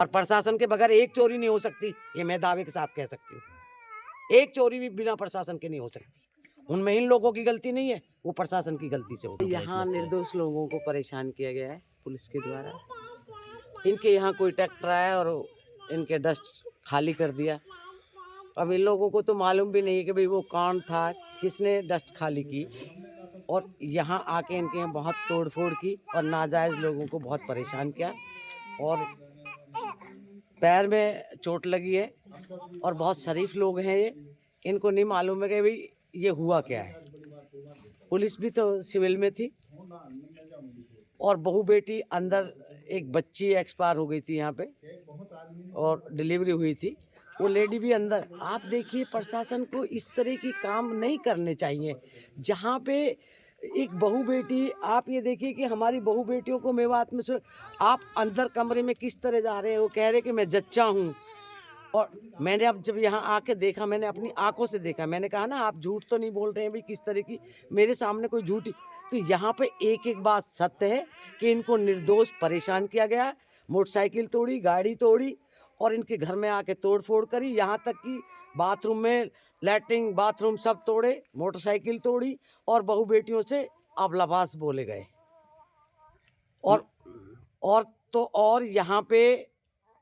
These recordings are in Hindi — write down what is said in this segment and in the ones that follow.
और प्रशासन के बगैर एक चोरी नहीं हो सकती, ये मैं दावे के साथ कह सकती हूँ। एक चोरी भी बिना प्रशासन के नहीं हो सकती। उनमें इन लोगों की गलती नहीं है, वो प्रशासन की गलती से होती है। यहाँ निर्दोष लोगों को परेशान किया गया है पुलिस के द्वारा। इनके यहाँ कोई ट्रैक्टर आया और इनके डस्ट खाली कर दिया। अब इन लोगों को तो मालूम भी नहीं है कि भाई वो कौन था, किसने डस्ट खाली की, और यहाँ आके इनके यहाँ बहुत तोड़फोड़ की और नाजायज़ लोगों को बहुत परेशान किया और पैर में चोट लगी है। और बहुत शरीफ लोग हैं ये, इनको नहीं मालूम है कि भाई ये हुआ क्या है। पुलिस भी तो सिविल में थी और बहू बेटी अंदर, एक बच्ची एक्सपायर हो गई थी यहाँ पे और डिलीवरी हुई थी, वो लेडी भी अंदर। आप देखिए, प्रशासन को इस तरह की काम नहीं करने चाहिए। जहाँ पे एक बहू बेटी, आप ये देखिए कि हमारी बहू बेटियों को मेवात में आप अंदर कमरे में किस तरह जा रहे हैं। वो कह रहे कि मैं जच्चा हूँ। और मैंने अब जब यहाँ आके देखा, मैंने अपनी आंखों से देखा, मैंने कहा ना आप झूठ तो नहीं बोल रहे हैं भाई, किस तरह की मेरे सामने कोई झूठी। तो यहाँ पे एक एक बात सत्य है कि इनको निर्दोष परेशान किया गया। मोटरसाइकिल तोड़ी, गाड़ी तोड़ी और इनके घर में आके तोड़ फोड़ करी। यहाँ तक कि बाथरूम में, लैट्रिन बाथरूम सब तोड़े, मोटरसाइकिल तोड़ी और बहू बेटियों से अबलाबास बोले गए। और यहाँ पे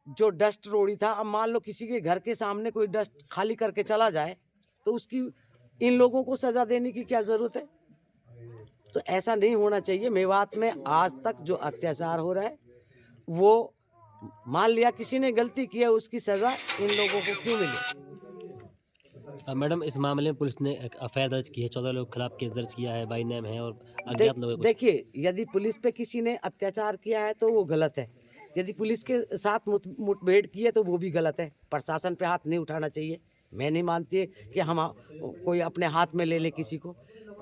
जो डस्ट रोड़ी था, अब मान लो किसी के घर के सामने कोई डस्ट खाली करके चला जाए तो उसकी इन लोगों को सजा देने की क्या जरूरत है। तो ऐसा नहीं होना चाहिए। मेवात में आज तक जो अत्याचार हो रहा है, वो मान लिया किसी ने गलती की है, उसकी सजा इन लोगों को क्यों मिले। मैडम, इस मामले में पुलिस ने एक एफआईआर दर्ज की है, 14 लोग खिलाफ केस दर्ज किया है, बाई नेम है और अज्ञात लोगों को। देखिए, यदि पुलिस पे किसी ने अत्याचार किया है तो वो गलत है। यदि पुलिस के साथ मुठभेड़ की है तो वो भी गलत है। प्रशासन पे हाथ नहीं उठाना चाहिए। मैं नहीं मानती कि हम कोई अपने हाथ में ले ले किसी को।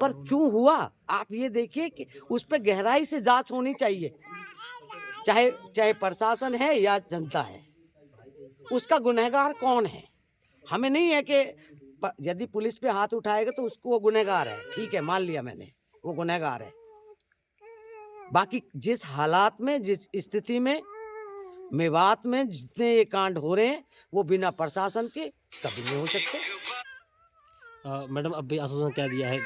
पर क्यों हुआ, आप ये देखिए कि उस पर गहराई से जांच होनी चाहिए। चाहे प्रशासन है या जनता है, उसका गुनहगार कौन है। हमें नहीं है कि यदि पुलिस पे हाथ उठाएगा तो उसको वो गुनहगार है, ठीक है, मान लिया मैंने, वो गुनहगार है। बाकी जिस हालात में, जिस स्थिति में मेवात में जितने ये कांड हो रहे हैं, वो बिना प्रशासन के कभी नहीं हो सकते। मैडम, अभी आश्वासन क्या दिया है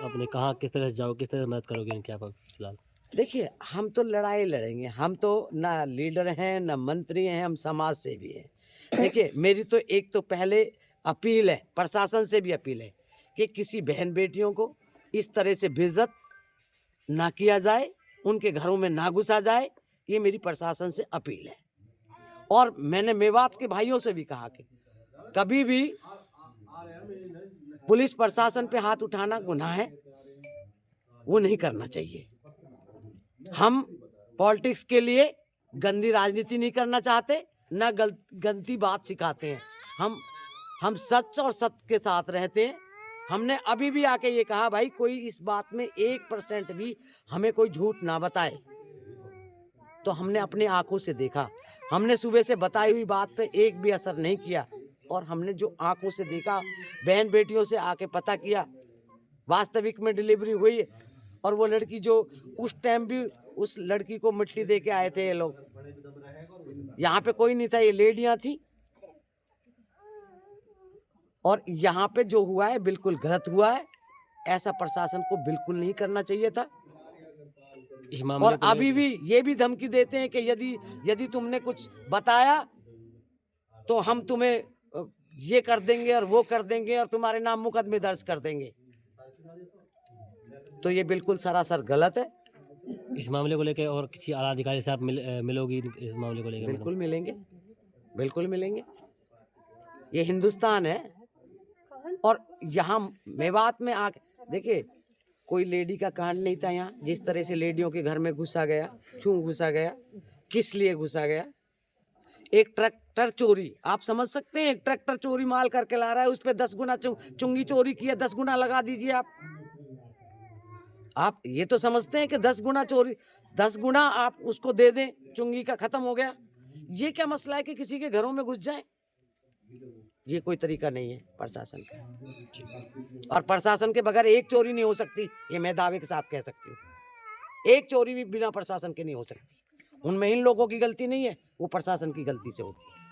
आपने, कहा किस तरह से जाओ, किस तरह से मदद करोगे इनकी आप फिलहाल? देखिए, हम तो लड़ाई लड़ेंगे। हम तो ना लीडर हैं, ना मंत्री हैं, हम समाज सेवी हैं। देखिए, मेरी तो एक तो पहले अपील है, प्रशासन से भी अपील है कि किसी बहन बेटियों को इस तरह से बेइज्जत ना किया जाए, उनके घरों में ना घुसा जाए। ये मेरी प्रशासन से अपील है। और मैंने मेवात के भाइयों से भी कहा कि कभी भी पुलिस प्रशासन पे हाथ उठाना गुनाह है, वो नहीं करना चाहिए। हम पॉलिटिक्स के लिए गंदी राजनीति नहीं करना चाहते, ना गंदी बात सिखाते हैं। हम सच और सत्य के साथ रहते हैं। हमने अभी भी आके ये कहा, भाई कोई इस बात में 1% भी हमें कोई झूठ ना बताए। तो हमने अपनी आंखों से देखा। हमने सुबह से बताई हुई बात पे एक भी असर नहीं किया। और हमने जो आंखों से देखा, बहन बेटियों से आके पता किया, वास्तविक में डिलीवरी हुई। और वो लड़की जो उस टाइम भी, उस लड़की को मिट्टी दे के आए थे ये लोग, यहाँ पे कोई नहीं था, ये लेडियां थी। और यहाँ पे जो हुआ है बिल्कुल गलत हुआ है। ऐसा प्रशासन को बिल्कुल नहीं करना चाहिए था। और अभी भी ये भी धमकी देते हैं कि यदि तुमने कुछ बताया तो हम तुम्हें ये कर देंगे और वो कर देंगे और तुम्हारे नाम मुकदमे दर्ज कर देंगे। तो ये बिल्कुल सरासर गलत है। इस मामले को लेकर और किसी आला अधिकारी से आप मिलोगी इस मामले को लेकर? बिल्कुल मिलेंगे, बिल्कुल मिलेंगे। ये हिंदुस्तान है। और यहाँ मेवात में आके देखिए, कोई लेडी का कांड नहीं था यहाँ। जिस तरह से लेडियों के घर में घुसा गया, क्यों घुसा गया, किस लिए घुसा गया। एक ट्रैक्टर चोरी, आप समझ सकते हैं, एक ट्रैक्टर चोरी माल करके ला रहा है, उस पर 10 गुना चुंगी चोरी की है, 10 गुना लगा दीजिए। आप ये तो समझते हैं कि 10 गुना चोरी, 10 गुना आप उसको दे दें, चुंगी का खत्म हो गया। ये क्या मसला है कि किसी के घरों में घुस जाए। ये कोई तरीका नहीं है प्रशासन का। और प्रशासन के बगैर एक चोरी नहीं हो सकती, ये मैं दावे के साथ कह सकती हूँ। एक चोरी भी बिना प्रशासन के नहीं हो सकती। उनमें इन लोगों की गलती नहीं है, वो प्रशासन की गलती से होती है।